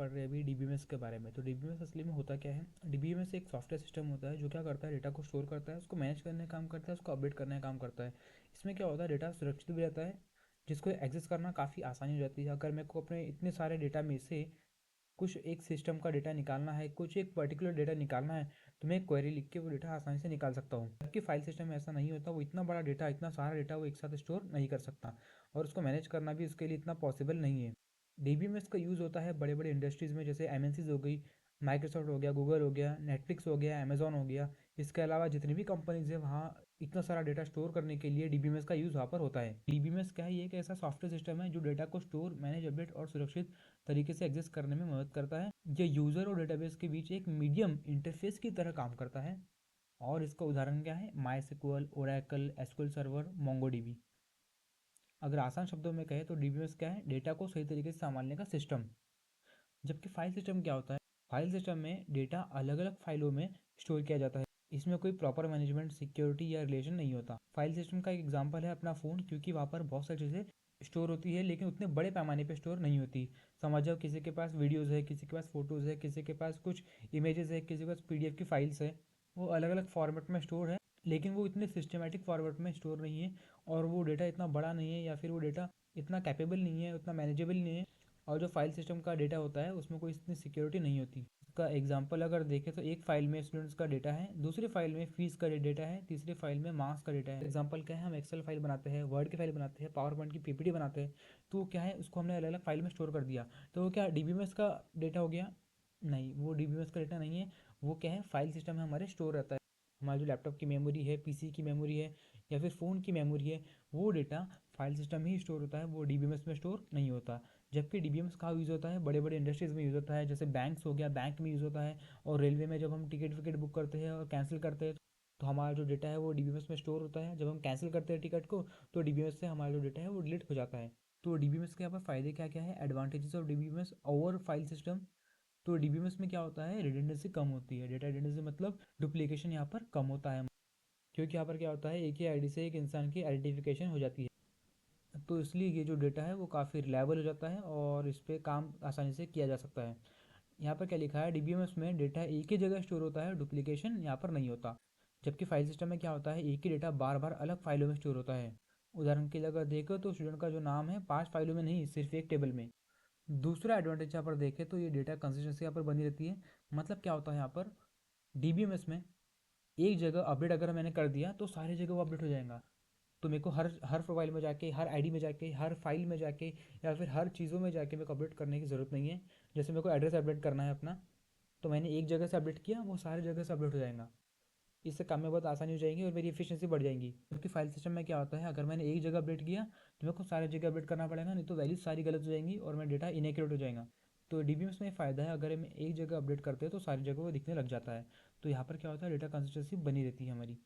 पढ़ रहे हैं अभी डीबीएमएस के बारे में। तो डीबीएमएस असली में होता क्या है? डीबीएमएस एक सॉफ्टवेयर सिस्टम होता है जो क्या करता है, डेटा को स्टोर करता है, उसको मैनेज करने का काम करता है, उसको अपडेट करने का काम करता है। इसमें क्या होता है, डेटा सुरक्षित भी रहता है, जिसको एक्सेस करना काफ़ी आसानी हो जाती है। अगर मेरे को अपने इतने सारे डेटा में से कुछ एक सिस्टम का डेटा निकालना है, कुछ एक पर्टिकुलर डेटा निकालना है, तो मैं एक क्वेरी लिख के वो डेटा आसानी से निकाल सकता हूँ। जबकि फाइल सिस्टम में ऐसा नहीं होता, वो इतना बड़ा डेटा, इतना सारा डेटा वो एक साथ स्टोर नहीं कर सकता, और उसको मैनेज करना भी उसके लिए इतना पॉसिबल नहीं है। डीबीएमएस का यूज़ होता है बड़े बड़े इंडस्ट्रीज़ में, जैसे एमएनसीज हो गई, माइक्रोसॉफ्ट हो गया, गूगल हो गया, नेटफ्लिक्स हो गया, अमेजोन हो गया। इसके अलावा जितनी भी कंपनीज है, वहाँ इतना सारा डेटा स्टोर करने के लिए डीबीएमएस का यूज़ वहाँ पर होता है। डीबीएमएस क्या है? ये एक ऐसा सॉफ्टवेयर सिस्टम है जो डेटा को स्टोर, मैनेज, अपडेट और सुरक्षित तरीके से एक्सेस करने में मदद करता है। ये यूज़र और डेटाबेस के बीच एक मीडियम इंटरफेस की तरह काम करता है। और इसका उदाहरण क्या है? माई ओरेकल, एसक्यूएल सर्वर, मोंगोडीबी। अगर आसान शब्दों में कहें तो डीबीएमएस क्या है? डेटा को सही तरीके से संभालने का सिस्टम। जबकि फाइल सिस्टम क्या होता है? फाइल सिस्टम में डेटा अलग अलग फाइलों में स्टोर किया जाता है। इसमें कोई प्रॉपर मैनेजमेंट, सिक्योरिटी या रिलेशन नहीं होता। फाइल सिस्टम का एक एग्जांपल है अपना फ़ोन, क्योंकि वहाँ पर बहुत सारी चीज़ें स्टोर होती है, लेकिन उतने बड़े पैमाने पे स्टोर नहीं होती। समझ जाओ, किसी के पास वीडियोज़ है, किसी के पास फ़ोटोज़ है, किसी के पास कुछ इमेजेस है, किसी के पास पीडीएफ की फाइल्स है। वो अलग अलग फॉर्मेट में स्टोर है, लेकिन वो इतने सिस्टमेटिक फॉर्मेट में स्टोर नहीं है, और वो डेटा इतना बड़ा नहीं है, या फिर वो डेटा इतना कैपेबल नहीं है, उतना मैनेजेबल नहीं है। और जो फाइल सिस्टम का डेटा होता है उसमें कोई इतनी सिक्योरिटी नहीं होती। इसका एग्जांपल अगर देखें तो एक फाइल में स्टूडेंट्स का डेटा है, दूसरी फाइल में फीस का डेटा है, तीसरी फाइल में मार्क्स का डेटा है। एग्जांपल क्या है? हम एक्सेल फाइल बनाते हैं, वर्ड की फाइल बनाते हैं, पावर पॉइंट की पीपीटी बनाते हैं, तो क्या है, उसको हमने अलग अलग फाइल में स्टोर कर दिया, तो वो क्या डीबीएमएस का डेटा हो गया? नहीं, वो डीबीएमएस का डेटा नहीं है। वो क्या है? फाइल सिस्टम में हमारे स्टोर रहता है। हमारी जो लैपटॉप की मेमोरी है, पीसी की मेमोरी है, या फिर फ़ोन की मेमोरी है, वो डेटा फाइल सिस्टम में ही स्टोर होता है, वो डीबीएमएस में स्टोर नहीं होता। जबकि डीबीएमएस कहाँ यूज़ होता है? बड़े बड़े इंडस्ट्रीज़ में यूज़ होता है, जैसे बैंक्स हो गया, बैंक में यूज़ होता है। और रेलवे में जब हम टिकट विकेट बुक करते हैं और कैंसिल करते हैं, तो हमारा जो डेटा है वो डीबीएमएस में स्टोर होता है। जब हम कैंसिल करते हैं टिकट को, तो डीबीएमएस से हमारा जो डेटा है वो डिलीट हो जाता है। तो डीबीएमएस के यहाँ पर फ़ायदे क्या क्या है? Advantages of DBMS over file system. तो डीबीएमएस में क्या होता है? रिडंडेंसी कम होती है। डेटा रिडंडेंसी मतलब डुप्लीकेशन यहाँ पर कम होता है, क्योंकि यहाँ पर क्या होता है, एक ही आईडी से एक इंसान की आइडेंटिफिकेशन हो जाती है। तो इसलिए ये जो डेटा है वो काफ़ी रिलायबल हो जाता है, और इस पर काम आसानी से किया जा सकता है। यहाँ पर क्या लिखा है? डीबीएमएस में डेटा एक ही जगह स्टोर होता है, डुप्लीकेशन यहाँ पर नहीं होता। जबकि फाइल सिस्टम में क्या होता है? एक ही डेटा बार बार अलग फाइलों में स्टोर होता है। उदाहरण के लिए अगर देखो तो स्टूडेंट का जो नाम है 5 फाइलों में नहीं, सिर्फ एक टेबल में। दूसरा एडवांटेज यहाँ पर देखें तो ये डेटा कंसिस्टेंसी यहाँ पर बनी रहती है। मतलब क्या होता है यहाँ पर? डीबीएमएस में एक जगह अपडेट अगर मैंने कर दिया तो सारी जगह वो अपडेट हो जाएगा। तो मेरे को हर हर प्रोफाइल में जाके, हर आईडी में जाके, हर फाइल में जाके, या फिर हर चीज़ों में जाके मेरे को अपडेट करने की ज़रूरत नहीं है। जैसे मेरे को एड्रेस अपडेट करना है अपना, तो मैंने एक जगह से अपडेट किया, वो सारी जगह से अपडेट हो जाएगा। इससे काम में बहुत आसानी हो जाएगी और मेरी एफिशिएंसी बढ़ जाएगी। क्योंकि फाइल सिस्टम में क्या होता है, अगर मैंने एक जगह अपडेट किया तो मेरे को सारी जगह अपडेट करना पड़ेगा, नहीं तो वैल्यूज सारी गलत हो जाएंगी और मेरा डेटा इनएक्यूरेट हो जाएगा। तो डीबीएमएस में फ़ायदा है, अगर हम एक जगह अपडेट करते हैं तो सारी जगह वो दिखने लग जाता है। तो यहाँ पर क्या होता है, डेटा कंसिस्टेंसी बनी रहती है हमारी।